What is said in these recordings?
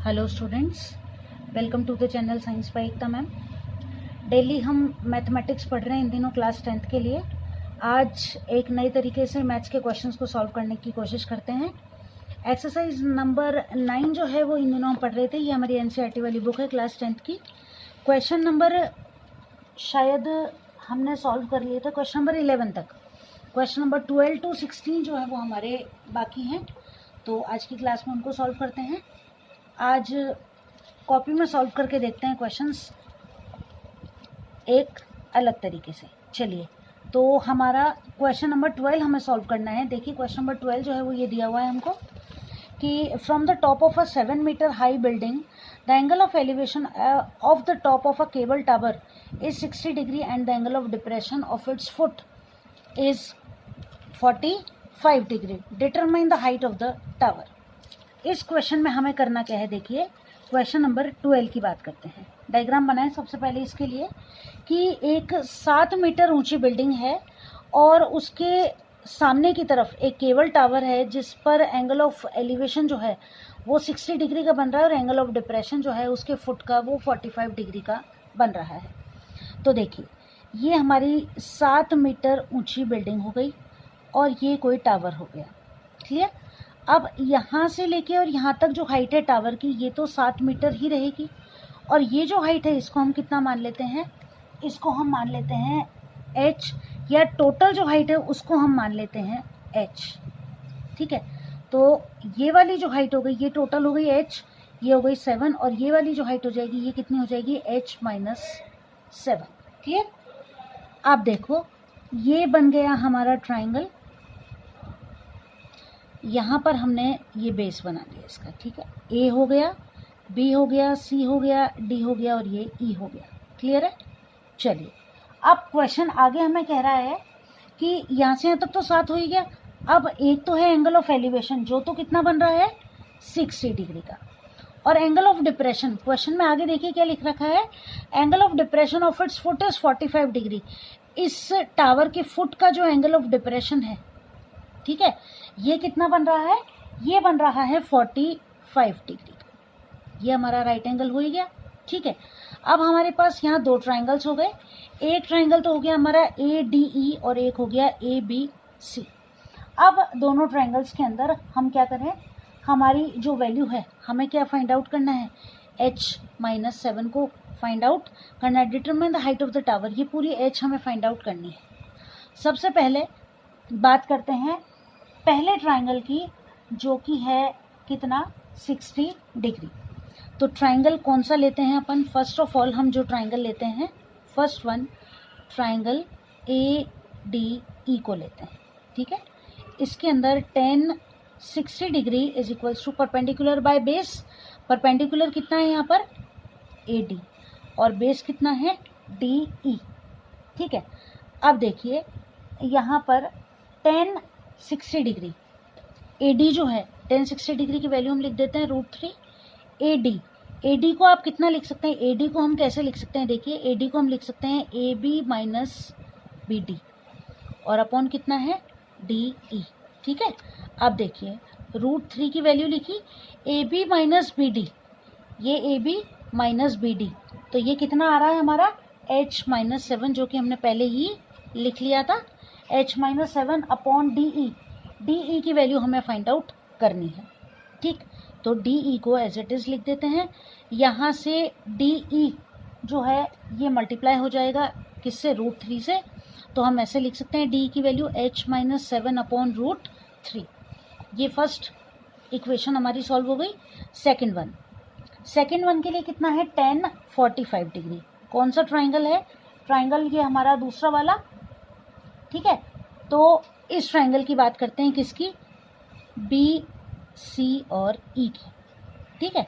Hello students, welcome to the channel science by Ekta ma'am. Daily हम mathematics पढ़ रहे हैं, इन दिनों क्लास 10th के लिए। आज एक नए तरीके से मैथ्स के क्वेश्चंस को सॉल्व करने की कोशिश करते हैं। एक्सरसाइज नंबर 9 जो है वो इन दिनों हम पढ़ रहे थे। ये हमारी एनसीईआरटी वाली बुक है क्लास 10th की। क्वेश्चन नंबर शायद हमने सॉल्व कर लिए थे क्वेश्चन नंबर 11 तक। क्वेश्चन नंबर 12 to 16 जो है वो हमारे बाकी हैं, तो आज की क्लास में उनको सॉल्व करते हैं। आज कॉपी में सॉल्व करके देखते हैं क्वेश्चंस एक अलग तरीके से। चलिए, तो हमारा क्वेश्चन नंबर 12 हमें सॉल्व करना है। देखिए, क्वेश्चन नंबर 12 जो है वो ये दिया हुआ है हमको कि from the top of a 7 metre high building the angle of elevation of the top of a cable tower is 60 degree and the angle of depression of its foot is 45 degree. Determine the height of the tower. इस question में हमें करना क्या है, देखिए question number 12 की बात करते हैं। डायग्राम बनाएं सबसे पहले इसके लिए कि एक 7 मीटर ऊंची बिल्डिंग है और उसके सामने की तरफ एक केबल टावर है जिस पर एंगल ऑफ एलिवेशन जो है वो 60 डिग्री का बन रहा है और एंगल ऑफ डिप्रेशन जो है उसके फुट का वो 45 डिग्री का बन रहा है। तो देखिए, ये हमारी 7 मीटर ऊंची बिल्डिंग हो गई और ये कोई टावर हो गया। क्लियर? अब यहाँ से लेके और यहाँ तक जो हाइट है टावर की, ये तो 7 मीटर ही रहेगी। और ये जो हाइट है इसको हम कितना मान लेते हैं, इसको हम मान लेते हैं h, या टोटल जो हाइट है उसको हम मान लेते हैं h। ठीक है, तो ये वाली जो हाइट हो गई ये टोटल हो गई h, ये हो गई 7, और ये वाली जो हाइट हो जाएगी ये कितनी हो जाएगी h-7। क्लियर? आप देखो, ये बन गया हमारा ट्राइंगल। यहाँ पर हमने ये बेस बना दिया इसका। ठीक है, ए हो गया, बी हो गया, सी हो गया, डी हो गया और ये ई हो गया। क्लियर है? चलिए, अब क्वेश्चन आगे हमें कह रहा है कि यहाँ से यहाँ तक तो 7 हो ही गया। अब एक तो है एंगल ऑफ एलिवेशन जो तो कितना बन रहा है 60 डिग्री का, और एंगल ऑफ डिप्रेशन क्वेश्चन में आगे देखिए क्या लिख रखा है, angle of depression of its foot is 45 degree. इस टावर के फुट का जो एंगल ऑफ डिप्रेशन है, ठीक है, ये कितना बन रहा है, ये बन रहा है 45 डिग्री का। ये हमारा राइट एंगल हो ही गया। ठीक है, अब हमारे पास यहाँ 2 ट्राइंगल्स हो गए। एक ट्राइंगल तो हो गया हमारा ADE और एक हो गया ABC। अब दोनों ट्राइंगल्स के अंदर हम क्या करें, हमारी जो वैल्यू है हमें क्या फाइंड आउट करना है, h-7 को फाइंड आउट करना है। Determine the height of the tower, ये पूरी h हमें फाइंड आउट करनी है। सबसे पहले बात करते हैं पहले ट्राइंगल की, जो कि है कितना 60 डिग्री। तो ट्राइंगल कौन सा लेते हैं अपन, फर्स्ट ऑफ ऑल हम जो ट्राइंगल लेते हैं फर्स्ट वन ट्राइंगल ADE को लेते हैं। ठीक है, इसके अंदर tan 60 degree is equals to perpendicular by base. Perpendicular कितना है यहाँ पर AD और बेस कितना है DE। ठीक है, अब देखिए यहाँ पर tan 60 डिग्री AD जो है tan 60 डिग्री की वैल्यू हम लिख देते हैं √3 AD को आप कितना लिख सकते हैं, AD को हम कैसे लिख सकते हैं, देखिए AD को हम लिख सकते हैं AB माइनस BD और अपॉन कितना है DE। ठीक है, अब देखिए √3 की वैल्यू लिखी, AB माइनस BD, ये AB माइनस BD, तो ये कितना आ रहा है हमारा h-7, जो कि हमने पहले ही लिख लिया था, h-7 अपॉन DE की वैल्यू हमें फाइंड आउट करनी है। ठीक, तो DE को एज इट इज लिख देते हैं। यहाँ से DE जो है ये मल्टीप्लाई हो जाएगा किससे, √3 से, तो हम ऐसे लिख सकते हैं DE की वैल्यू h-7 अपॉन √3। ये फर्स्ट इक्वेशन हमारी सॉल्व हो गई। सेकेंड वन के लिए कितना है tan 45 डिग्री। कौन सा ट्राइंगल है, ट्राइंगल ये हमारा दूसरा वाला। ठीक है, तो इस ट्राइंगल की बात करते हैं किसकी, BC और E की। ठीक है,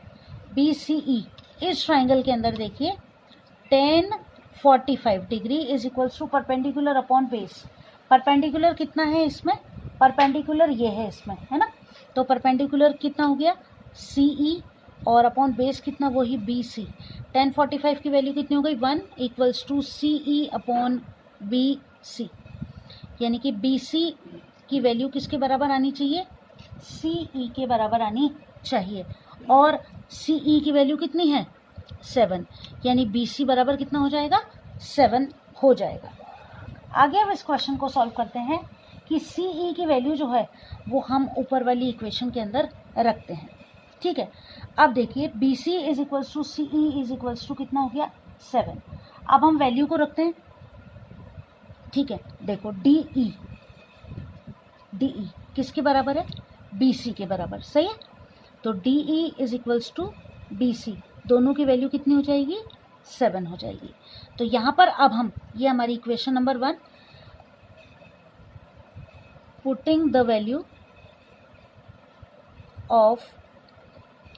BCE, इस ट्राइंगल के अंदर देखिए tan 45 degree is equals to perpendicular upon base. Perpendicular कितना है इसमें, परपेंडिकुलर ये है इसमें, है ना, तो परपेंडिकुलर कितना हो गया CE और अपॉन बेस कितना, वही BC। tan 45 की वैल्यू कितनी हो गई 1 equals to CE upon BC, यानी कि BC की वैल्यू किसके बराबर आनी चाहिए, CE के बराबर आनी चाहिए। और सी ई की वैल्यू कितनी है 7, यानी बी सी बराबर कितना हो जाएगा 7 हो जाएगा। आगे हम इस क्वेश्चन को सॉल्व करते हैं कि सी ई की वैल्यू जो है वो हम ऊपर वाली इक्वेशन के अंदर रखते हैं। ठीक है, अब देखिए B C is equals to C E is equals to कितना हो गया 7। अब हम वैल्यू को रखते हैं। ठीक है, देखो डी ई किसके बराबर है बी सी के बराबर, सही है। तो D E is equals to B C, दोनों की वैल्यू कितनी हो जाएगी 7 हो जाएगी। तो यहाँ पर अब हम, ये हमारी equation number 1, putting the value of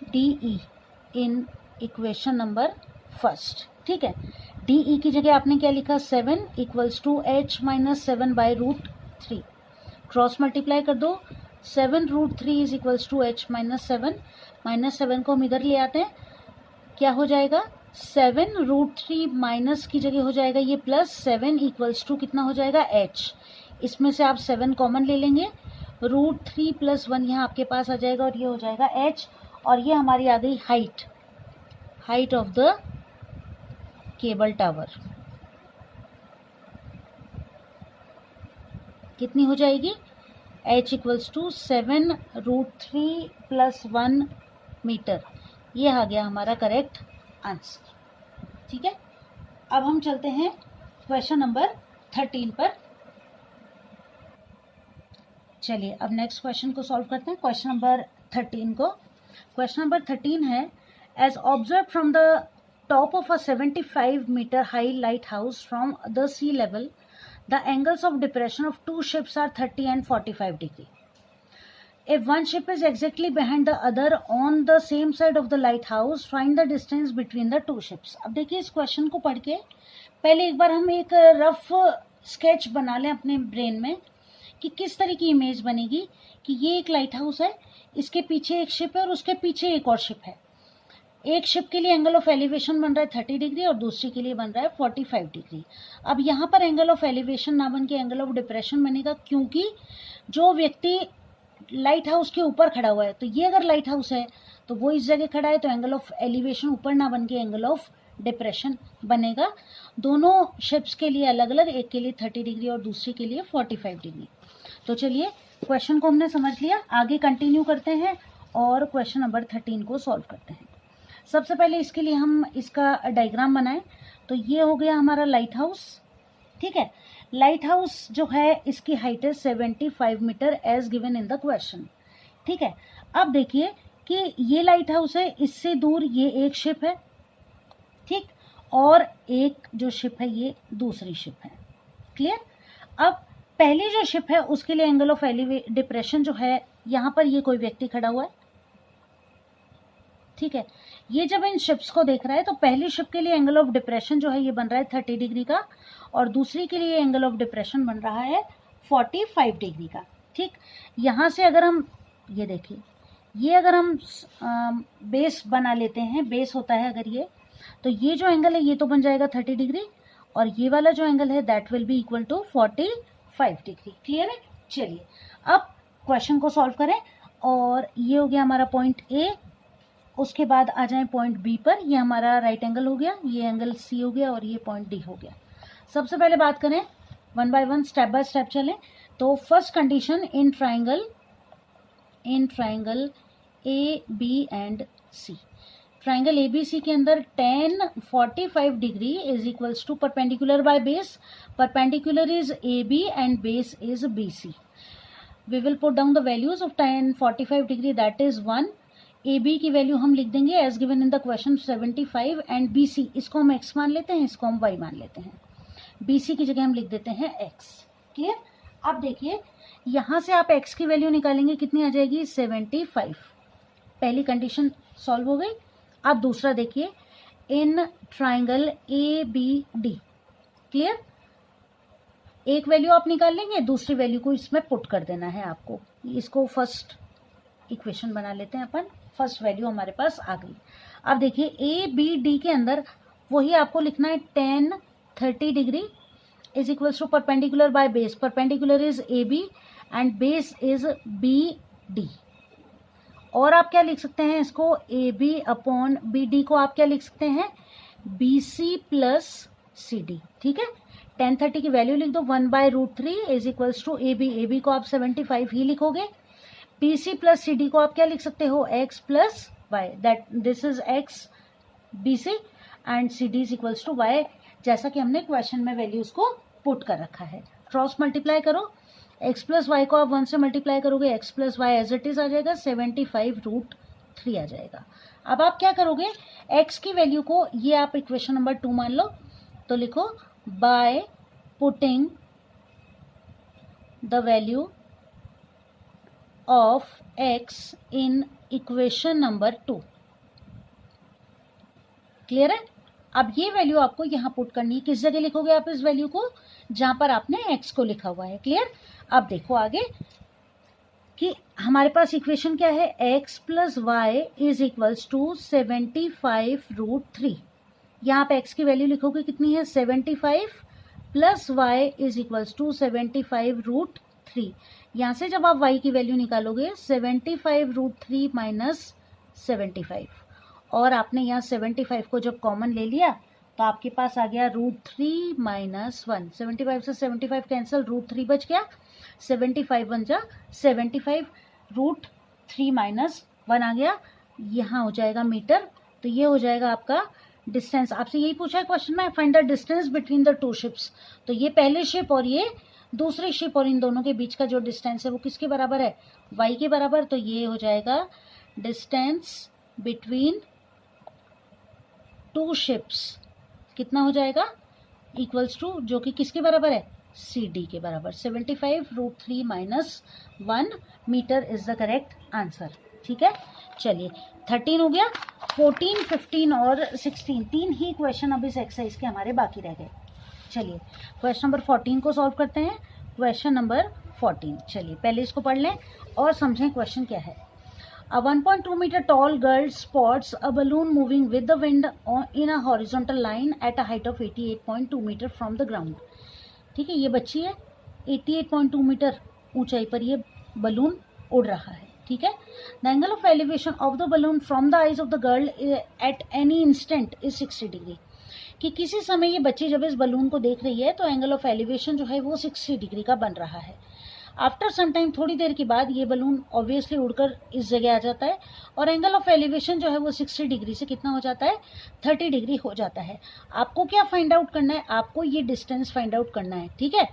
D E in equation number first. ठीक है, डी ई की जगह आपने क्या लिखा 7 equals to h minus 7 by root 3, cross multiply कर दो 7 root 3 is equals to h minus 7, minus 7 को हम इधर ले आते हैं, क्या हो जाएगा 7 रूट 3 माइनस की जगह हो जाएगा ये प्लस 7 इक्वल्स टू कितना हो जाएगा h, इसमें से आप 7 कॉमन ले लेंगे, रूट 3 प्लस 1 यहाँ आपके पास आ जाएगा और ये हो जाएगा h, और ये हमारी आ गई height of the cable tower कितनी हो जाएगी h equals to 7 root 3 plus 1 metre. ये आ गया हमारा करेक्ट आंसर। ठीक है, अब हम चलते हैं क्वेश्चन नंबर 13 पर। चलिए अब नेक्स्ट क्वेश्चन को सॉल्व करते हैं, क्वेश्चन नंबर 13 को। क्वेश्चन नंबर 13 है, as observe from the top of a 75 metre high light house from the sea level, the angles of depression of two ships are 30 and 45 degree. If one ship is exactly behind the other on the same side of the lighthouse, find the distance between the two ships. अब देखिए इस question को पढ़ के पहले एक बार हम एक रफ स्केच बना लें अपने ब्रेन में कि किस तरह की इमेज बनेगी कि ये एक लाइट हाउस है, इसके पीछे एक शिप है और उसके पीछे एक और शिप है। एक शिप के लिए एंगल ऑफ एलिवेशन बन रहा है 30 डिग्री और दूसरी के लिए बन रहा है 45 डिग्री। अब यहाँ पर एंगल ऑफ एलिवेशन ना बन के एंगल ऑफ डिप्रेशन बनेगा, क्योंकि जो व्यक्ति लाइट हाउस के ऊपर खड़ा हुआ है, तो ये अगर लाइट हाउस है तो वो इस जगह खड़ा है, तो एंगल ऑफ एलिवेशन ऊपर ना बन के एंगल ऑफ डिप्रेशन बनेगा। दोनों शिप्स के लिए अलग अलग, एक के लिए 30 डिग्री और दूसरी के लिए 45 डिग्री। तो चलिए क्वेश्चन को हमने समझ लिया, आगे कंटिन्यू करते हैं और क्वेश्चन नंबर 13 को सॉल्व करते हैं। सबसे पहले इसके लिए हम इसका डायग्राम बनाएं। तो ये हो गया हमारा लाइट हाउस। ठीक है, लाइट हाउस जो है इसकी हाइट है 75 metre as given in the question. ठीक है, अब देखिए कि ये लाइट हाउस है, इससे दूर ये एक शिप है, ठीक, और एक जो शिप है ये दूसरी शिप है। क्लियर। अब पहली जो शिप है उसके लिए एंगल ऑफ डिप्रेशन जो है, यहाँ पर ये कोई व्यक्ति खड़ा हुआ है, ठीक है, ये जब इन शिप्स को देख रहा है तो पहली शिप के लिए एंगल ऑफ डिप्रेशन जो है ये बन रहा है 30 डिग्री का और दूसरी के लिए एंगल ऑफ डिप्रेशन बन रहा है 45 डिग्री का। ठीक, यहाँ से अगर हम ये देखिए, ये अगर हम बेस बना लेते हैं, बेस होता है अगर ये, तो ये जो एंगल है ये तो बन जाएगा 30 डिग्री और ये वाला जो एंगल है that will be equal to 45 degree. Clear है। चलिए अब क्वेश्चन को सॉल्व करें, और ये हो गया हमारा पॉइंट ए, उसके बाद आ जाए पॉइंट बी पर, ये हमारा राइट एंगल हो गया, ये एंगल सी हो गया और ये पॉइंट डी हो गया। सबसे पहले बात करें one by one, step by step चलें। तो first condition, in triangle A B and C, triangle A B C के अंदर tan 45 degree is equals to perpendicular by base, perpendicular is A B and base is B C. We will put down the values of tan 45 degree, that is 1। A B की value हम लिख देंगे as given in the question 75 and B C, इसको हम x मान लेते हैं, इसको हम y मान लेते हैं, बी सी की जगह हम लिख देते हैं x। क्लियर। अब देखिए यहाँ से आप x की वैल्यू निकालेंगे, कितनी आ जाएगी 75। पहली कंडीशन सॉल्व हो गई। अब दूसरा देखिए, in triangle A B D. Clear, एक वैल्यू आप निकाल लेंगे, दूसरी वैल्यू को इसमें पुट कर देना है आपको। इसको फर्स्ट इक्वेशन बना लेते हैं अपन, फर्स्ट वैल्यू हमारे पास आ गई। अब देखिए ए बी डी के अंदर वही आपको लिखना है, tan 30 degree is equals to perpendicular by base, perpendicular is A B and base is B D, और आप क्या लिख सकते हैं इसको, A B upon B D को आप क्या लिख सकते हैं, B C plus C D, ठीक है। 1030 की वैल्यू लिख दो, 1/√3 is equals to A B को आप 75 ही लिखोगे। B C plus C D को आप क्या लिख सकते हो, x plus y, that this is x B C and C D is equals to y, जैसा कि हमने क्वेश्चन में वैल्यूज को पुट कर रखा है। क्रॉस मल्टीप्लाई करो, x प्लस वाई को आप 1 से मल्टीप्लाई करोगे, x plus y as it is आ जाएगा, 75√3 आ जाएगा। अब आप क्या करोगे, x की वैल्यू को ये आप इक्वेशन नंबर 2 मान लो, तो लिखो by putting the value of x in equation number 2। Clear है। अब ये वैल्यू आपको यहाँ पुट करनी है, किस जगह लिखोगे आप इस वैल्यू को, जहां पर आपने x को लिखा हुआ है। क्लियर। अब देखो आगे कि हमारे पास इक्वेशन क्या है, x plus y is equals to 75√3। यहाँ पे x की वैल्यू लिखोगे कितनी है, 75 plus y is equals to 75√3। यहाँ से जब आप y की वैल्यू निकालोगे 75√3 माइनस 75, और आपने यहाँ 75 को जब कॉमन ले लिया तो आपके पास आ गया √3 माइनस 1। 75 से 75 कैंसिल, √3 बच गया, 75 बन जा 75, √3 माइनस 1 आ गया, यहाँ हो जाएगा मीटर। तो ये हो जाएगा आपका डिस्टेंस। आपसे यही पूछा है क्वेश्चन में, find the distance between the two ships. तो ये पहले शिप और ये दूसरी शिप और इन दोनों के बीच का जो डिस्टेंस है वो किसके बराबर है, y के बराबर। तो ये हो जाएगा डिस्टेंस बिटवीन टू शिप्स, कितना हो जाएगा, इक्वल्स टू, जो कि किसके बराबर है, सी डी के बराबर, 75√3 minus 1 metre is the correct answer. ठीक है, चलिए 13 हो गया, 14, 15 और 16 तीन ही क्वेश्चन अब इस एक्सरसाइज के हमारे बाकी रह गए। चलिए क्वेश्चन नंबर 14 को सॉल्व करते हैं। क्वेश्चन नंबर 14, चलिए पहले इसको पढ़ लें और समझें क्वेश्चन क्या है। A 1.2 meter tall girl spots a balloon moving with the wind in a horizontal line at a height of 88.2 meter from the ground। ठीक है, ये बच्ची है, 88.2 मीटर ऊंचाई पर ये बलून उड़ रहा है। ठीक है, the angle of elevation of the balloon from the eyes of the girl at any instant is 60 degree. कि किसी समय ये बच्ची जब इस बलून को देख रही है तो एंगल ऑफ एलिवेशन जो है वो 60 डिग्री का बन रहा है। आफ्टर सम टाइम, थोड़ी देर के बाद ये बलून ऑब्वियसली उड़कर इस जगह आ जाता है और एंगल ऑफ एलिवेशन जो है वो 60 डिग्री से कितना हो जाता है, 30 डिग्री हो जाता है। आपको क्या फाइंड आउट करना है, आपको ये डिस्टेंस फाइंड आउट करना है। ठीक है,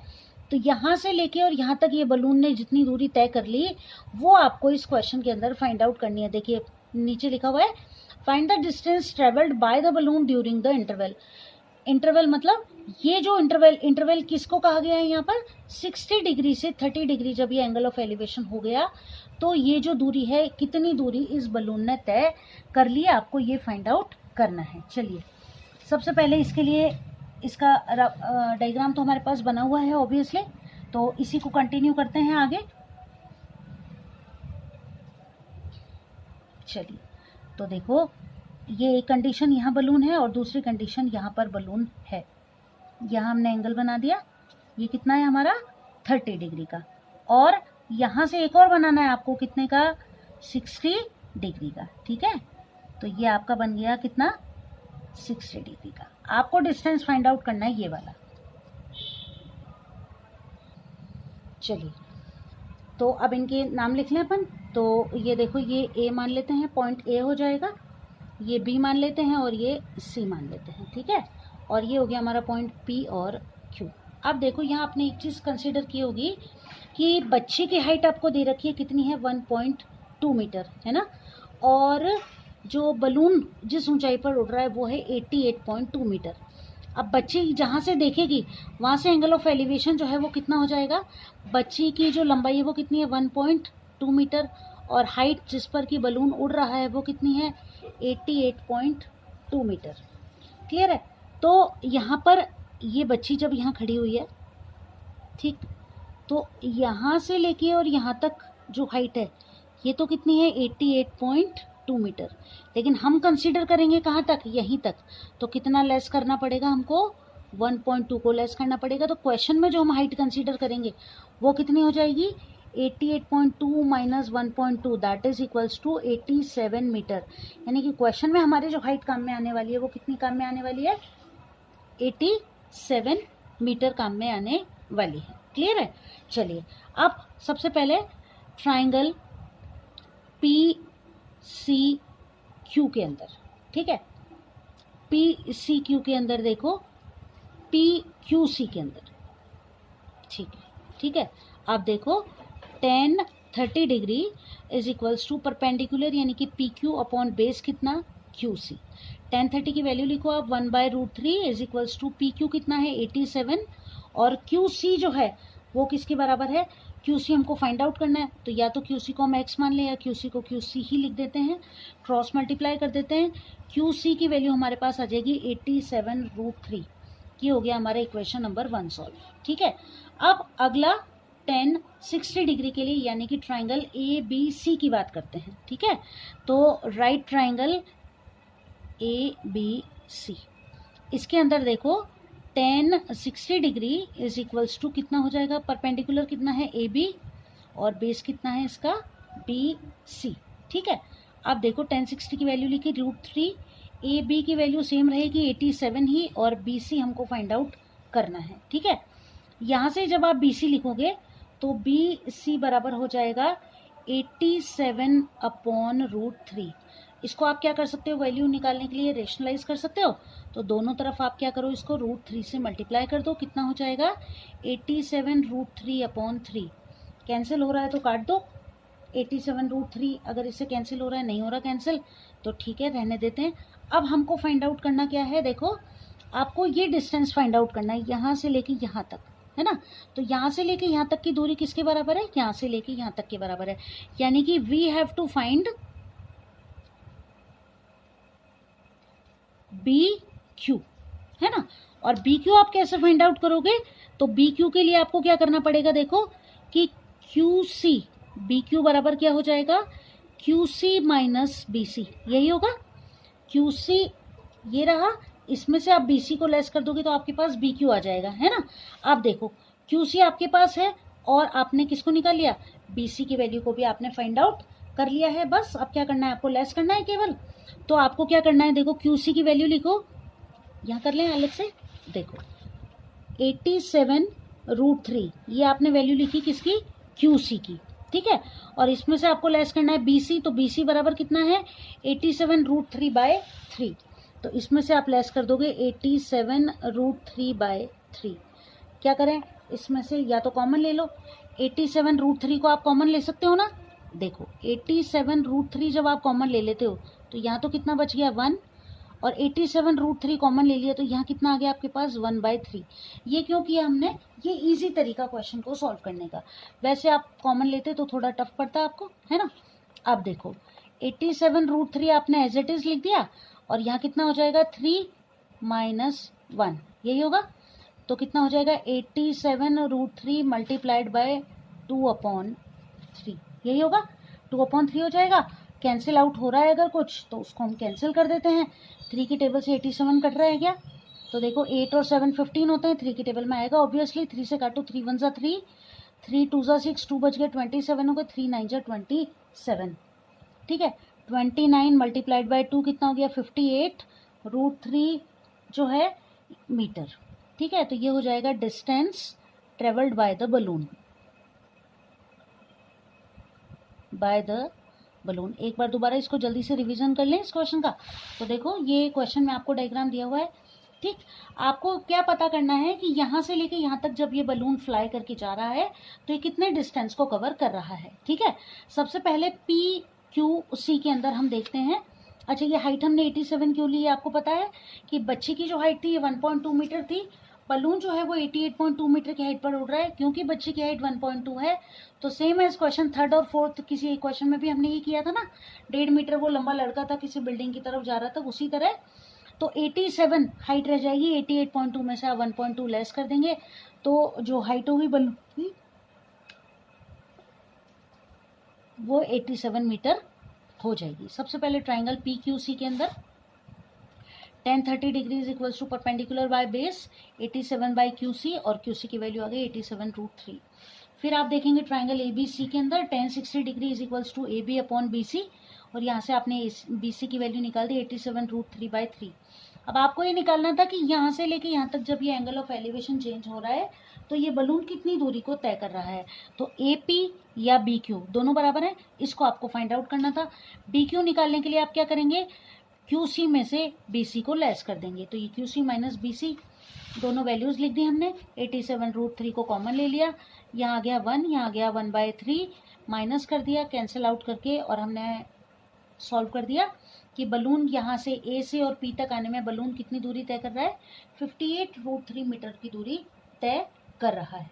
तो यहाँ से लेके और यहाँ तक ये बलून ने जितनी दूरी तय कर ली वो आपको इस क्वेश्चन के अंदर फाइंड आउट करनी है। देखिए नीचे लिखा हुआ है, find the distance travelled by the balloon during the interval. Interval मतलब ये जो इंटरवल किसको कहा गया है यहाँ पर, 60 डिग्री से 30 डिग्री जब ये एंगल ऑफ एलिवेशन हो गया तो ये जो दूरी है, कितनी दूरी इस बलून ने तय कर ली, आपको ये फाइंड आउट करना है। चलिए सबसे पहले इसके लिए इसका डायग्राम तो हमारे पास बना हुआ है ऑब्वियसली, तो इसी को कंटिन्यू करते हैं आगे। चलिए तो देखो, ये एक कंडीशन यहाँ बलून है और दूसरी कंडीशन यहाँ पर बलून है। यहाँ हमने एंगल बना दिया, ये कितना है हमारा 30 डिग्री का, और यहाँ से एक और बनाना है आपको, कितने का, 60 डिग्री का। ठीक है, तो ये आपका बन गया कितना, 60 डिग्री का। आपको डिस्टेंस फाइंड आउट करना है ये वाला। चलिए तो अब इनके नाम लिख लें अपन। तो ये देखो, ये ए मान लेते हैं, पॉइंट ए हो जाएगा, ये बी मान लेते हैं और ये सी मान लेते हैं। ठीक है, और ये हो गया हमारा पॉइंट पी और क्यू। अब देखो यहाँ आपने एक चीज़ कंसीडर की होगी कि बच्चे की हाइट आपको दे रखी है, कितनी है, 1.2 मीटर है ना, और जो बलून जिस ऊंचाई पर उड़ रहा है वो है 88.2 मीटर। अब बच्ची जहाँ से देखेगी वहाँ से एंगल ऑफ एलिवेशन जो है वो कितना हो जाएगा, बच्ची की जो लंबाई है वो कितनी है, 1.2 मीटर, और हाइट जिस पर कि बलून उड़ रहा है वो कितनी है, 88.2 मीटर। क्लियर है। तो यहाँ पर ये बच्ची जब यहाँ खड़ी हुई है, ठीक, तो यहाँ से लेके और यहाँ तक जो हाइट है ये तो कितनी है, 88.2 मीटर, लेकिन हम कंसीडर करेंगे कहाँ तक, यहीं तक। तो कितना लेस करना पड़ेगा हमको, 1.2 को लेस करना पड़ेगा। तो क्वेश्चन में जो हम हाइट कंसीडर करेंगे वो कितनी हो जाएगी, 88.2 minus 1.2 that is equals to 87 metre. यानी कि क्वेश्चन में हमारे जो हाइट काम में आने वाली है वो कितनी काम में आने वाली है, 87 मीटर काम में आने वाली है। क्लियर है। चलिए अब सबसे पहले ट्राइंगल PCQ के अंदर, ठीक है, PCQ के अंदर देखो PQC के अंदर, ठीक है। आप देखो tan 30 degree is equals to perpendicular यानी कि PQ अपॉन बेस कितना QC। tan 30 की वैल्यू लिखो आप 1/√3 इज इक्वल्स टू PQ कितना है 87 और QC जो है वो किसके बराबर है, QC हमको फाइंड आउट करना है, तो या तो QC को हम x मान लें या QC को QC ही लिख देते हैं, क्रॉस मल्टीप्लाई कर देते हैं। QC की वैल्यू हमारे पास आ जाएगी 87√3। ये हो गया हमारा इक्वेशन नंबर 1 सॉल्व। ठीक है। अब अगला tan 60 डिग्री के लिए यानी कि ट्राइंगल ABC की बात करते हैं। ठीक है, तो राइट ट्राइंगल ABC, इसके अंदर देखो tan 60 degree is equals to कितना हो जाएगा, परपेंडिकुलर कितना है AB और बेस कितना है इसका BC। ठीक है, अब देखो tan 60 की वैल्यू लिखी √3, AB की वैल्यू सेम रहेगी 87 ही और BC हमको फाइंड आउट करना है। ठीक है, यहाँ से जब आप BC लिखोगे तो BC बराबर हो जाएगा 87 अपॉन √3। इसको आप क्या कर सकते हो, वैल्यू निकालने के लिए रेशनलाइज कर सकते हो, तो दोनों तरफ आप क्या करो, इसको √3 से मल्टीप्लाई कर दो, कितना हो जाएगा 87√3 अपॉन 3। कैंसिल हो रहा है तो काट दो, 87√3 अगर इससे कैंसिल हो रहा है, नहीं हो रहा कैंसिल तो ठीक है रहने देते हैं। अब हमको फाइंड आउट करना क्या है, देखो आपको ये डिस्टेंस फाइंड आउट करना है यहाँ से लेके यहाँ तक, है ना। तो यहाँ से लेके यहाँ तक की दूरी किसके बराबर है, यहाँ से लेके यहाँ तक के बराबर है, यानी कि we have to find BQ, है ना। और BQ आप कैसे फाइंड आउट करोगे, तो BQ के लिए आपको क्या करना पड़ेगा, देखो कि QC, BQ बराबर क्या हो जाएगा QC माइनस BC, यही होगा। QC ये रहा, इसमें से आप BC को लेस कर दोगे तो आपके पास BQ आ जाएगा, है ना। आप देखो QC आपके पास है और आपने किसको निकाल लिया, BC की वैल्यू को भी आपने फाइंड आउट कर लिया है। बस अब क्या करना है, आपको लेस करना है केवल। तो आपको क्या करना है, देखो QC की वैल्यू लिखो, यहाँ कर लें अलग से, देखो 87√3 ये आपने वैल्यू लिखी किसकी, QC की। ठीक है, और इसमें से आपको लेस करना है BC, तो BC बराबर कितना है 87√3/3। तो इसमें से आप लेस कर दोगे 87√3/3। क्या करें, इसमें से या तो कॉमन ले लो, 87√3 को आप कॉमन ले सकते हो ना। देखो 87√3 जब आप कॉमन ले लेते हो तो यहाँ तो कितना बच गया 1, और 87√3 कॉमन ले लिया तो यहाँ कितना आ गया आपके पास 1/3। ये क्यों किया हमने, ये इजी तरीका क्वेश्चन को सॉल्व करने का। वैसे आप कॉमन लेते तो थोड़ा टफ पड़ता आपको, है ना। अब देखो 87√3 आपने एज इट इज लिख दिया और यहाँ कितना हो जाएगा 3 माइनस 1, यही होगा। तो कितना हो जाएगा 87√3 मल्टीप्लाइड बाय 2/3, यही होगा, 2/3 हो जाएगा। कैंसिल आउट हो रहा है अगर कुछ तो उसको हम कैंसिल कर देते हैं। 3 की टेबल से 87 कट रहा है क्या, तो देखो 8 और 7 15 होते हैं, 3 की टेबल में आएगा ऑब्वियसली। 3 से काटो, 3 1 ज़ा 3, 3 2 ज़ा 6, 2 बच गए 27 हो गए, 3 9 ज़ा 27। ठीक है, 29 मल्टीप्लाइड बाय 2 कितना हो गया 58√3 जो है मीटर। ठीक है, तो ये हो जाएगा distance travelled by the balloon, एक बार दोबारा इसको जल्दी से रिवीजन कर लें इस क्वेश्चन का। तो देखो ये क्वेश्चन में आपको डायग्राम दिया हुआ है। ठीक, आपको क्या पता करना है कि यहाँ से लेके यहाँ तक जब ये बलून फ्लाई करके जा रहा है तो ये कितने डिस्टेंस को कवर कर रहा है। ठीक है, सबसे पहले PQC के अंदर हम देखते हैं। अच्छा, ये हाइट हमने 87 क्यों ली है, आपको पता है कि बच्चे की जो हाइट थी ये 1.2 मीटर थी, बलून जो है वो 88.2 मीटर की हाइट पर उड़ रहा है, क्योंकि बच्चे की हाइट 1.2 है। तो सेम एज क्वेश्चन 3rd और 4th किसी क्वेश्चन में भी हमने ये किया था ना, 1.5 मीटर वो लंबा लड़का था किसी बिल्डिंग की तरफ जा रहा था, उसी तरह। तो 87 हाइट रह जाएगी, 88.2 में से आप 1.2 लेस कर देंगे तो जो हाइट होगी बलून की वो 87 मीटर हो जाएगी। सबसे पहले ट्राइंगल PQC के अंदर tan 30 degree is equals to perpendicular by base 87/QC और QC की वैल्यू आ गई 87√3। फिर आप देखेंगे ट्राइंगल ए बी सी के अंदर tan 60 degree is equals to A B upon B C, और यहाँ से आपने बी सी की वैल्यू निकाल दी 87√3/3। अब आपको ये निकालना था कि यहाँ से लेके यहाँ तक जब ये एंगल ऑफ एलिवेशन चेंज हो रहा है तो ये बलून कितनी दूरी को तय कर रहा है। तो ए पी या बी क्यू दोनों बराबर हैं, इसको आपको फाइंड आउट करना था। बी क्यू निकालने के लिए आप क्या करेंगे, क्यू सी में से बी सी को लेस कर देंगे। तो ये Q C minus B C, दोनों वैल्यूज लिख दी हमने। 87√3 को कॉमन ले लिया, यहाँ आ गया 1, यहाँ आ गया 1/3, माइनस कर दिया कैंसिल आउट करके, और हमने सॉल्व कर दिया कि बलून यहाँ से ए से और पी तक आने में बलून कितनी दूरी तय कर रहा है, 58√3 मीटर की दूरी तय कर रहा है।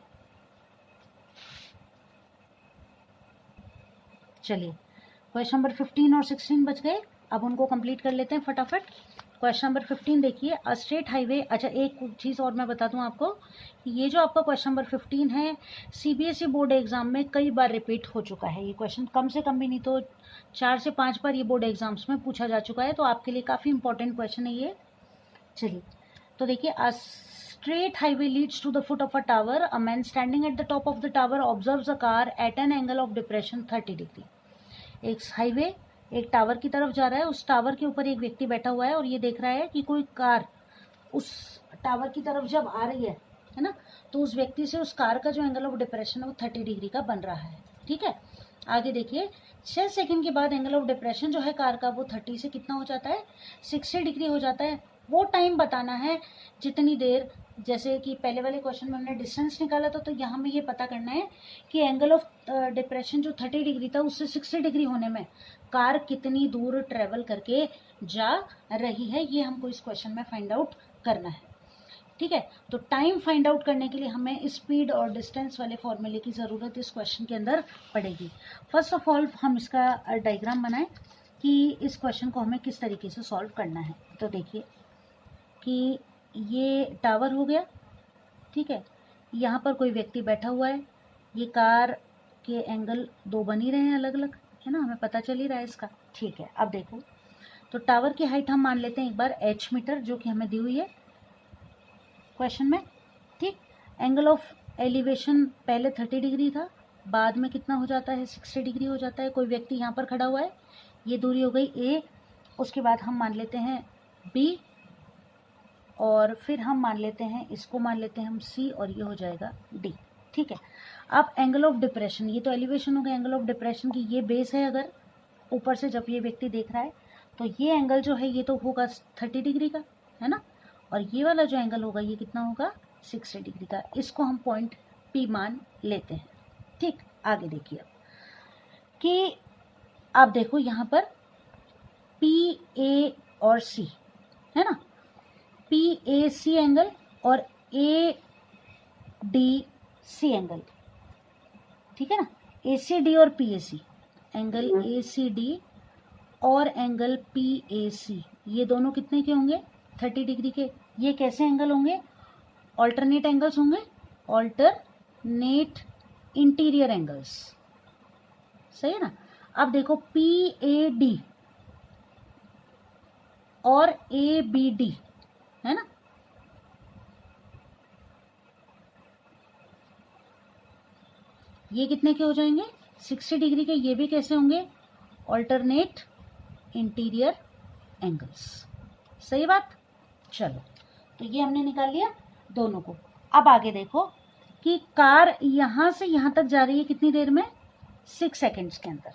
चलिए क्वेश्चन नंबर 15 और 16 बच गए, अब उनको कंप्लीट कर लेते हैं फटाफट। क्वेश्चन नंबर 15 देखिए, अ स्ट्रेट हाईवे। अच्छा एक चीज़ और मैं बता दूं आपको, ये जो आपका क्वेश्चन नंबर 15 है सीबीएसई बोर्ड एग्जाम में कई बार रिपीट हो चुका है। ये क्वेश्चन कम से कम भी नहीं तो 4 से 5 बार ये बोर्ड एग्जाम्स में पूछा जा चुका है, तो आपके लिए काफ़ी इंपॉर्टेंट क्वेश्चन है ये। चलिए तो देखिए, a straight highway leads to the foot of a tower, a man standing at the top of the tower observes a car at an angle of depression 30 degree. एक हाईवे एक tower की तरफ जा रहा है, उस टावर के ऊपर एक व्यक्ति बैठा हुआ है और ये देख रहा है कि कोई कार उस टावर की तरफ जब आ रही है ना, तो उस व्यक्ति से उस कार का जो एंगल ऑफ डिप्रेशन है वो 30 डिग्री का बन रहा है। ठीक है, आगे देखिए, 6 सेकंड के बाद एंगल ऑफ डिप्रेशन जो है कार का वो 30 से कितना हो जाता है, 60 डिग्री हो जाता है। वो टाइम बताना है जितनी देर, जैसे कि पहले वाले क्वेश्चन में हमने डिस्टेंस निकाला था, तो यहाँ में ये पता करना है कि एंगल ऑफ डिप्रेशन जो 30 डिग्री था उससे 60 डिग्री होने में कार कितनी दूर ट्रेवल करके जा रही है, ये हमको इस क्वेश्चन में फाइंड आउट करना है। ठीक है, तो टाइम फाइंड आउट करने के लिए हमें स्पीड और डिस्टेंस वाले फॉर्मूले की ज़रूरत इस क्वेश्चन के अंदर पड़ेगी। फर्स्ट ऑफ ऑल हम इसका डायग्राम बनाएं कि इस क्वेश्चन को हमें किस तरीके से सॉल्व करना है। तो देखिए कि ये टावर हो गया, ठीक है, यहाँ पर कोई व्यक्ति बैठा हुआ है, ये कार के एंगल 2 बन ही रहे हैं अलग अलग, है ना, हमें पता चल ही रहा है इसका। ठीक है, अब देखो, तो टावर की हाइट हम मान लेते हैं एक बार h मीटर, जो कि हमें दी हुई है क्वेश्चन में। ठीक, एंगल ऑफ एलिवेशन पहले 30 डिग्री था, बाद में कितना हो जाता है, 60 डिग्री हो जाता है। कोई व्यक्ति यहाँ पर खड़ा हुआ है, ये दूरी हो गई a, उसके बाद हम मान लेते हैं b, और फिर हम मान लेते हैं, इसको मान लेते हैं हम c, और ये हो जाएगा d। ठीक है, अब एंगल ऑफ डिप्रेशन, ये तो एलिवेशन हो गया, एंगल ऑफ डिप्रेशन की ये बेस है, अगर ऊपर से जब ये व्यक्ति देख रहा है तो ये एंगल जो है ये तो होगा 30 डिग्री का, है ना, और ये वाला जो एंगल होगा ये कितना होगा, 60 डिग्री का। इसको हम पॉइंट P मान लेते हैं। ठीक, आगे देखिए कि आप देखो यहाँ पर P A और C है ना, PAC एंगल और ADC एंगल, ठीक है ना, ACD और PAC एंगल, ACD और एंगल PAC, ये दोनों कितने के होंगे, 30 डिग्री के। ये कैसे एंगल होंगे, ऑल्टरनेट एंगल्स होंगे, ऑल्टरनेट इंटीरियर एंगल्स, सही है ना। अब देखो PAD और ABD, है ना, ये कितने के हो जाएंगे, 60 डिग्री के। ये भी कैसे होंगे, ऑल्टरनेट इंटीरियर एंगल्स, सही बात। चलो, तो ये हमने निकाल लिया दोनों को। अब आगे देखो कि कार यहाँ से यहाँ तक जा रही है कितनी देर में, 6 सेकेंड्स के अंदर।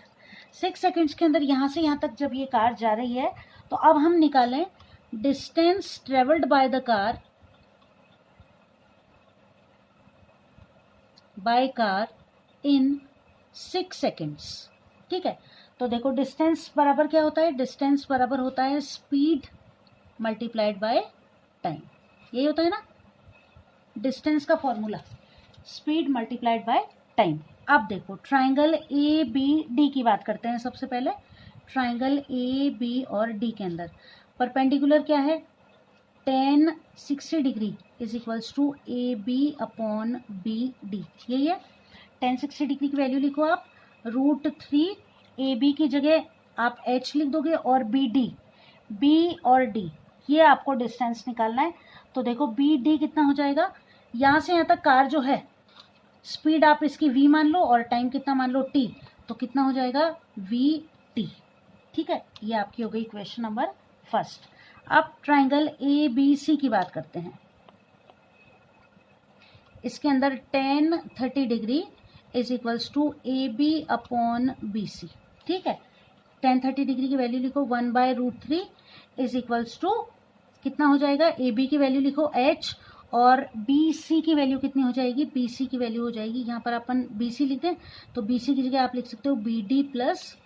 6 सेकेंड्स के अंदर यहाँ से यहाँ तक जब ये कार जा रही है, तो अब हम निकालें distance travelled by the car in 6 seconds. ठीक है, तो देखो डिस्टेंस बराबर क्या होता है, डिस्टेंस बराबर होता है स्पीड मल्टीप्लाइड बाय टाइम, यही होता है ना डिस्टेंस का formula, speed multiplied by time. अब देखो ट्राइंगल ABD की बात करते हैं सबसे पहले। ट्राइंगल AB और D के अंदर परपेंडिकुलर क्या है, tan 60 degree is equals to AB upon BD, यही है। tan 60 डिग्री की वैल्यू लिखो आप, √3, AB की जगह आप H लिख दोगे, और BD, B और D, ये आपको डिस्टेंस निकालना है। तो देखो BD कितना हो जाएगा, यहाँ से यहाँ तक कार जो है स्पीड आप इसकी v मान लो और टाइम कितना मान लो t, तो कितना हो जाएगा vt। ठीक है, ये आपकी हो गई क्वेश्चन नंबर फर्स्ट। अब ट्राइंगल ABC की बात करते हैं। इसके अंदर tan 30 degree is equals to AB upon BC। ठीक है, tan 30 डिग्री की वैल्यू लिखो 1/√3 इज इक्वल्स टू कितना हो जाएगा, AB की वैल्यू लिखो h और BC की वैल्यू कितनी हो जाएगी, BC की वैल्यू हो जाएगी, यहाँ पर अपन BC लिखते हैं तो BC की जगह आप लिख सकते हो BD plus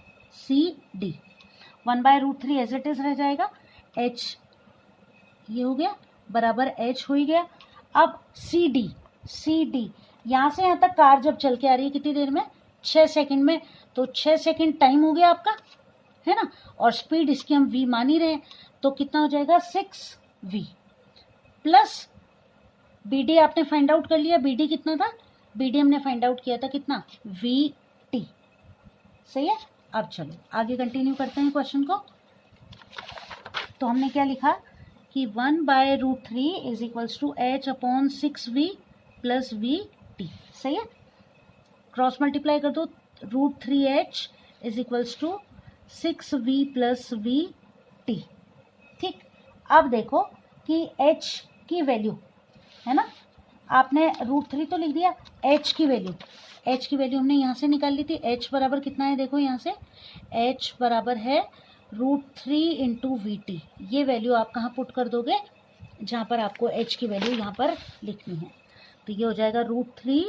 CD। 1/√3 as it is रह जाएगा, h ये हो गया बराबर h हो ही गया। अब CD यहाँ से यहाँ तक कार जब चल के आ रही है कितनी देर में, 6 सेकंड में, तो 6 सेकंड टाइम हो गया आपका, है ना, और स्पीड इसकी हम v मान ही रहे हैं, तो कितना हो जाएगा 6v प्लस BD आपने फाइंड आउट कर लिया। BD कितना था, BD हमने फाइंड आउट किया था कितना, vt। सही है, अब चलो आगे कंटिन्यू करते हैं क्वेश्चन को। तो हमने क्या लिखा कि 1/√3 is equals to h upon 6v plus vt। सही है, क्रॉस मल्टीप्लाई कर दो, √3h is equals to 6v plus vt। ठीक, अब देखो कि h की वैल्यू है ना, आपने √3 तो लिख दिया, h की वैल्यू हमने यहाँ से निकाल ली थी। h बराबर कितना है, देखो यहाँ से h बराबर है √3 इंटू VT। ये वैल्यू आप कहाँ पुट कर दोगे, जहाँ पर आपको h की वैल्यू यहाँ पर लिखनी है, तो ये हो जाएगा √3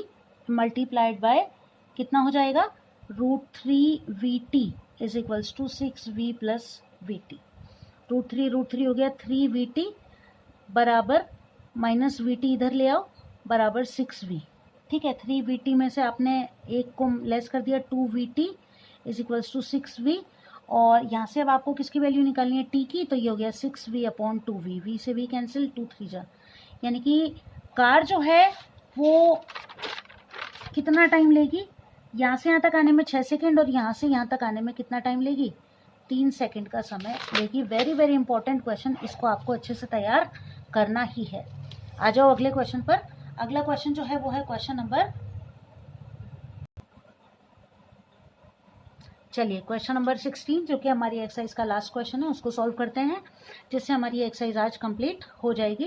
मल्टीप्लाइड बाय कितना हो जाएगा, √3VT is equals to 6v plus VT। √3 हो गया 3VT बराबर माइनस VT इधर ले आओ बराबर 6v। ठीक है, 3VT में से आपने एक को लेस कर दिया, 2VT is equals to 6v, और यहाँ से अब आपको किसकी वैल्यू निकालनी है, t की, तो ये हो गया 6v अपॉन 2v, v से v कैंसिल, 2 3 जा, यानी कि कार जो है वो कितना टाइम लेगी, यहाँ से यहाँ तक आने में 6 सेकेंड और यहाँ से यहाँ तक आने में कितना टाइम लेगी, 3 सेकेंड का समय लेगी। वेरी वेरी इंपॉर्टेंट क्वेश्चन, इसको आपको अच्छे से तैयार करना ही है। आ जाओ अगले क्वेश्चन पर। अगला क्वेश्चन जो है वो है क्वेश्चन नंबर, चलिए क्वेश्चन नंबर 16 जो कि हमारी एक्सरसाइज का लास्ट क्वेश्चन है, उसको सॉल्व करते हैं, जिससे हमारी एक्सरसाइज आज कंप्लीट हो जाएगी।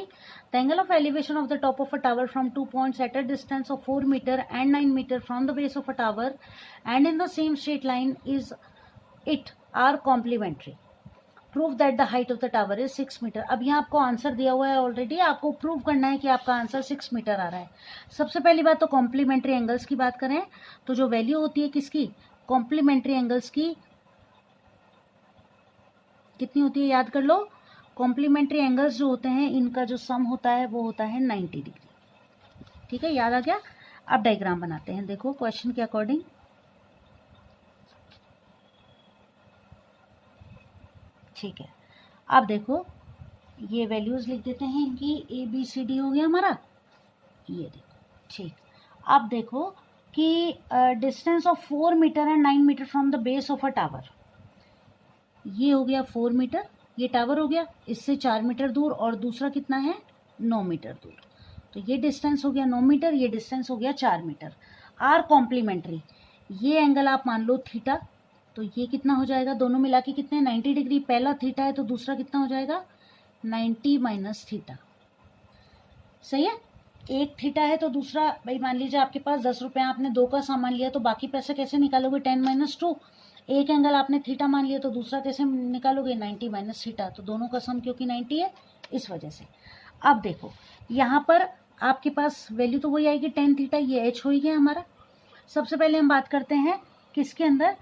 The angle of elevation of the top of a tower from 2 points at a distance of 4 metre and 9 metre from the base of a tower and in the same straight line is it are complementary. Prove that the height of the tower is 6 metre. अब यहाँ आपको answer दिया हुआ है already, आपको prove करना है कि आपका आंसर 6 मीटर आ रहा है। सबसे पहली बात तो कॉम्प्लीमेंट्री एंगल्स की बात करें तो जो वैल्यू होती है किसकी, कॉम्प्लीमेंट्री एंगल्स की कितनी होती है, याद कर लो। कॉम्प्लीमेंट्री एंगल्स जो होते हैं इनका जो सम होता है वो होता है 90 डिग्री। ठीक है, याद आ गया। अब डायग्राम बनाते हैं, देखो क्वेश्चन के अकॉर्डिंग। ठीक है, अब देखो ये वैल्यूज लिख देते हैं इनकी, ABCD हो गया हमारा, ये देखो। ठीक, अब देखो कि distance of 4 metre and 9 metre from the base of a tower, ये हो गया 4 मीटर, ये टावर हो गया, इससे 4 मीटर दूर, और दूसरा कितना है 9 मीटर दूर, तो ये डिस्टेंस हो गया 9 मीटर, ये डिस्टेंस हो गया 4 मीटर। आर कॉम्प्लीमेंट्री, ये एंगल आप मान लो थीटा, तो ये कितना हो जाएगा, दोनों मिला के कितने 90 डिग्री, पहला थीटा है तो दूसरा कितना हो जाएगा 90 माइनस थीटा। सही है, एक थीटा है तो दूसरा, भाई मान लीजिए आपके पास 10 रुपये, आपने 2 का सामान लिया तो बाकी पैसे कैसे निकालोगे, 10 माइनस 2। एक एंगल आपने थीटा मान लिया तो दूसरा कैसे निकालोगे, 90 माइनस थीटा, तो दोनों का सम क्योंकि 90 है इस वजह से। अब देखो यहाँ पर आपके पास वैल्यू तो वही आएगी tan थीटा, ये h हो ही गया हमारा। सबसे पहले हम बात करते हैं किसके अंदर,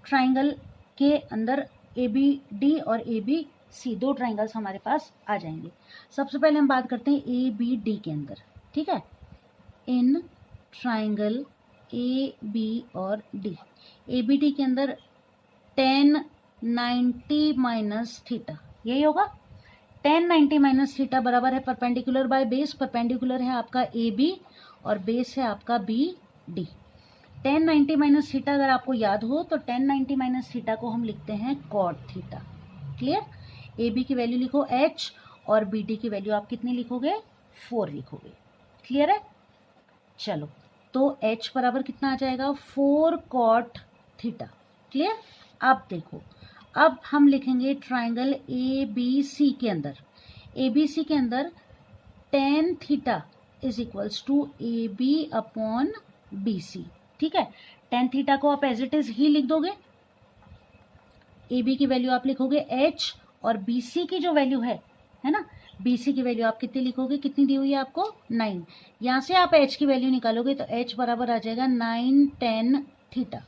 ट्राइंगल के अंदर ABD और ABC, 2 ट्राइंगल्स हमारे पास आ जाएंगे। सबसे पहले हम बात करते हैं ABD के अंदर। ठीक है, इन ट्राइंगल AB और D, ABD के अंदर tan 90 माइनस थीटा, यही होगा। tan 90 माइनस थीटा बराबर है परपेंडिकुलर बाय बेस, परपेंडिकुलर है आपका AB और बेस है आपका BD। tan 90 माइनस थीटा अगर आपको याद हो तो tan 90 माइनस थीटा को हम लिखते हैं cot थीटा। क्लियर, AB की वैल्यू लिखो h और BD की वैल्यू आप कितनी लिखोगे, 4 लिखोगे। क्लियर है, चलो तो h बराबर कितना आ जाएगा 4 cot थीटा। क्लियर। अब देखो, अब हम लिखेंगे ट्राइंगल ए बी सी के अंदर, ए बी सी के अंदर tan theta is equals to A B upon B C. ठीक है, tan थीटा को आप एज इट इज ही लिख दोगे, ए बी की वैल्यू आप लिखोगे h, और बी सी की जो वैल्यू है ना, बी सी की वैल्यू आप कितनी लिखोगे, कितनी दी हुई है आपको 9। यहाँ से आप h की वैल्यू निकालोगे तो h बराबर आ जाएगा 9 tan थीटा।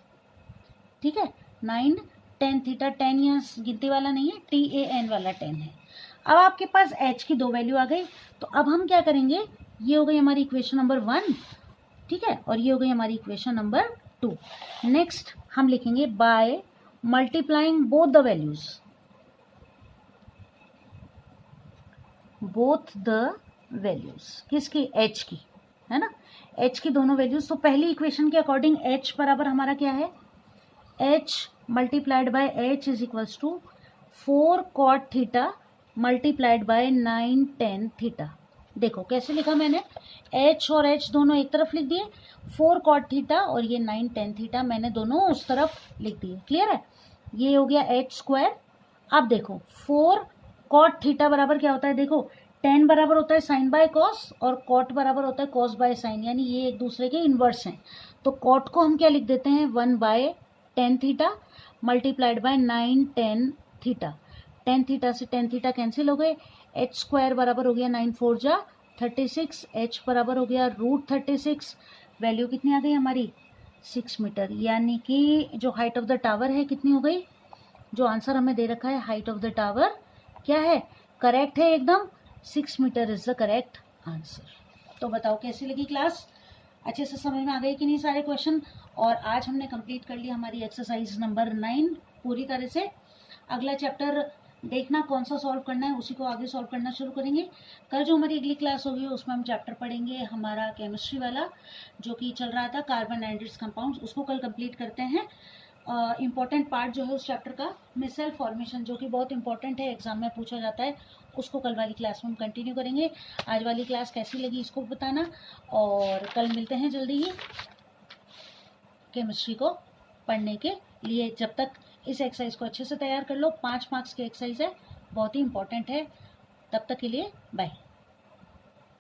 ठीक है, 9 tan थीटा, tan यहाँ गिनती वाला नहीं है, TAN वाला tan है। अब आपके पास h की दो वैल्यू आ गई, तो अब हम क्या करेंगे, ये हो गई हमारी इक्वेशन नंबर 1, ठीक है, और ये हो गई हमारी इक्वेशन नंबर 2। नेक्स्ट हम लिखेंगे by multiplying both the values, both the values किसकी, h की, है ना, h की दोनों वैल्यूज। तो पहली इक्वेशन के अकॉर्डिंग h बराबर हमारा क्या है, h multiplied by h is equals to 4 cot theta multiplied by 9 tan theta. देखो कैसे लिखा मैंने, h और h दोनों एक तरफ लिख दिए, 4 cot थीटा और ये 9 tan थीटा मैंने दोनों उस तरफ लिख दिए। क्लियर है, ये हो गया h स्क्वायर। अब देखो 4 cot थीटा बराबर क्या होता है, देखो tan बराबर होता है साइन बाय कॉस और cot बराबर होता है कॉस बाय साइन, यानी ये एक दूसरे के इन्वर्स हैं। तो cot को हम क्या लिख देते हैं 1 by tan theta multiplied by 9 tan theta. tan theta से tan थीटा कैंसिल हो गए, h स्क्वायर बराबर हो गया 9 4 जा 36, h बराबर हो गया √36, वैल्यू कितनी आ गई हमारी 6 मीटर, यानी कि जो हाइट ऑफ द टावर है कितनी हो गई, जो आंसर हमें दे रखा है हाइट ऑफ द टावर क्या है, करेक्ट है एकदम, 6 metre is the correct answer. तो बताओ कैसी लगी क्लास, अच्छे से समझ में आ गई कि नहीं सारे क्वेश्चन। और आज हमने कंप्लीट कर लिया हमारी एक्सरसाइज नंबर 9 पूरी तरह से। अगला चैप्टर देखना कौन सा सॉल्व करना है, उसी को आगे सॉल्व करना शुरू करेंगे। कल जो हमारी अगली क्लास होगी उसमें हम चैप्टर पढ़ेंगे हमारा केमिस्ट्री वाला, जो कि चल रहा था कार्बन एंड इट्स कंपाउंड्स, उसको कल कंप्लीट करते हैं। इम्पॉर्टेंट पार्ट जो है उस चैप्टर का मिसल फॉर्मेशन, जो कि बहुत इंपॉर्टेंट है, एग्जाम में पूछा जाता है, उसको कल वाली क्लास में हम कंटिन्यू करेंगे। आज वाली क्लास कैसी लगी इसको बताना, और कल मिलते हैं जल्दी ही केमिस्ट्री को पढ़ने के लिए। जब तक इस एक्सरसाइज को अच्छे से तैयार कर लो, 5 मार्क्स की एक्सरसाइज है, बहुत ही इंपॉर्टेंट है। तब तक के लिए बाय।